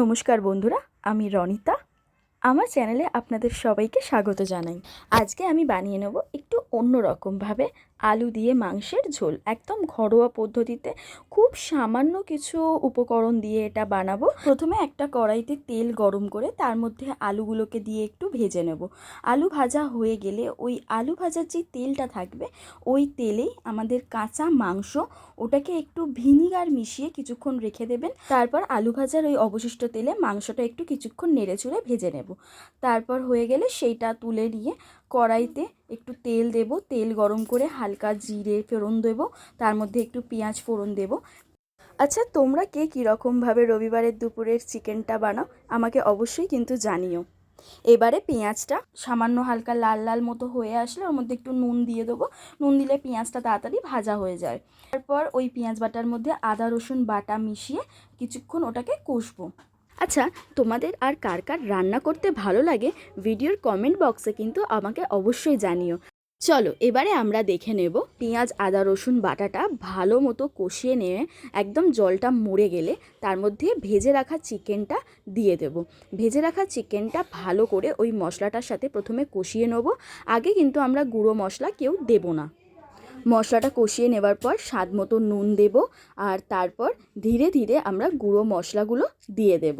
নমস্কার বন্ধুরা, আমি রনিতা। আমার চ্যানেলে আপনাদের সবাইকে স্বাগত জানাই। আজকে আমি বানিয়ে নেব একটু অন্য রকমভাবে আলু দিয়ে মাংসের ঝোল। একদম ঘরোয়া পদ্ধতিতে খুব সামান্য কিছু উপকরণ দিয়ে এটা বানাবো। প্রথমে একটা কড়াইতে তেল গরম করে তার মধ্যে আলুগুলোকে দিয়ে একটু ভেজে নেব। আলু ভাজা হয়ে গেলে ওই আলু ভাজার যে তেলটা থাকবে ওই তেলেই আমাদের কাঁচা মাংস, ওটাকে একটু ভিনিগার মিশিয়ে কিছুক্ষণ রেখে দেবেন। তারপর আলু ভাজার ওই অবশিষ্ট তেলে মাংসটা একটু কিছুক্ষণ নেড়েচুড়ে ভেজে নেব। তারপর হয়ে গেলে সেইটা তুলে নিয়ে কড়াইতে একটু তেল দেব, তেল গরম করে হালকা জিরে ফোড়ন দেব, তার মধ্যে একটু পেঁয়াজ ফোড়ন দেব। আচ্ছা, তোমরা কে কীরকমভাবে রবিবারের দুপুরের চিকেনটা বানাও আমাকে অবশ্যই কিন্তু জানিও। এবারে পেঁয়াজটা সামান্য হালকা লাল লাল মতো হয়ে আসলে ওর মধ্যে একটু নুন দিয়ে দেবো। নুন দিলে পেঁয়াজটা তাড়াতাড়ি ভাজা হয়ে যায়। তারপর ওই পেঁয়াজ বাটার মধ্যে আদা রসুন বাটা মিশিয়ে কিছুক্ষণ ওটাকে কষবো। আচ্ছা, তোমাদের আর কার কার রান্না করতে ভালো লাগে ভিডিওর কমেন্ট বক্সে কিন্তু আমাকে অবশ্যই জানিও। চলো এবারে আমরা দেখে নেব পেঁয়াজ আদা রসুন বাটাটা ভালো মতো কষিয়ে নিয়ে একদম জলটা মরে গেলে তার মধ্যে ভেজে রাখা চিকেনটা দিয়ে দেব। ভেজে রাখা চিকেনটা ভালো করে ওই মশলাটার সাথে প্রথমে কষিয়ে নেব। আগে কিন্তু আমরা গুঁড়ো মশলা কেউ দেব না। মশলাটা কষিয়ে নেবার পর স্বাদ মতো নুন দেব, আর তারপর ধীরে ধীরে আমরা গুঁড়ো মশলাগুলো দিয়ে দেব।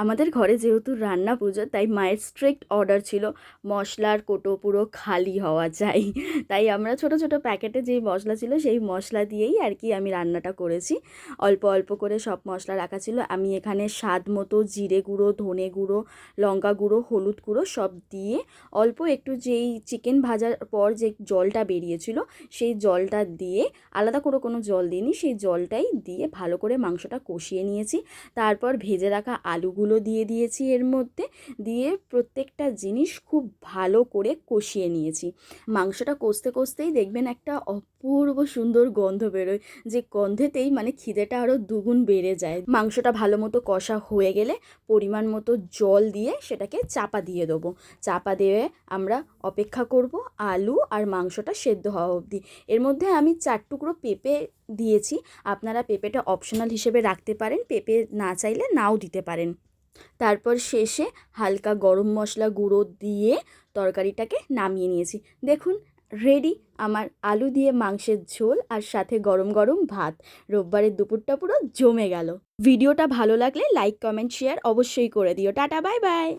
আমাদের ঘরে যেহেতু রান্না পুজো, তাই মায়ের স্ট্রিক্ট অর্ডার ছিল মশলার কোটো পুরো খালি হওয়া চাই। তাই আমরা ছোট ছোট প্যাকেটে যেই মশলা ছিল সেই মশলা দিয়েই আর কি আমি রান্নাটা করেছি। অল্প অল্প করে সব মশলা রাখা ছিল। আমি এখানে স্বাদ মতো জিরে গুঁড়ো, ধনে গুঁড়ো, লঙ্কা গুঁড়ো, হলুদ গুঁড়ো সব দিয়ে অল্প একটু যেই চিকেন ভাজার পর যে জলটা বেরিয়েছিল সেই জলটা দিয়ে, আলাদা করে কোনো জল দিইনি, সেই জলটাই দিয়ে ভালো করে মাংসটা কষিয়ে নিয়েছি। তারপর ভেজে রাখা আলুগুলো দিয়ে দিয়েছি এর মধ্যে, দিয়ে প্রত্যেকটা জিনিস খুব ভালো করে কষিয়ে নিয়েছি। মাংসটা কষতে কষতেই দেখবেন একটা অপূর্ব সুন্দর গন্ধ বেরোয়, যে গন্ধেতেই মানে খিদেটা আরও দুগুণ বেড়ে যায়। মাংসটা ভালো মতো কষা হয়ে গেলে পরিমাণ মতো জল দিয়ে সেটাকে চাপা দিয়ে দেবো। চাপা দিয়ে আমরা অপেক্ষা করব আলু আর মাংসটা সেদ্ধ হওয়া অবধি। এর মধ্যে আমি 4 টুকরো পেঁপে দিয়েছি। আপনারা পেঁপেটা অপশনাল হিসেবে রাখতে পারেন, পেঁপে না চাইলে নাও দিতে পারেন। তারপর শেষে হালকা গরম মশলা গুঁড়ো দিয়ে তরকারিটাকে নামিয়ে নিয়েছি। দেখুন, রেডি আমার আলু দিয়ে মাংসের ঝোল, আর সাথে গরম গরম ভাত। রোববারের দুপুরটা পুরো জমে গেল। ভিডিওটা ভালো লাগলে লাইক কমেন্ট শেয়ার অবশ্যই করে দিও। Tata, bye bye.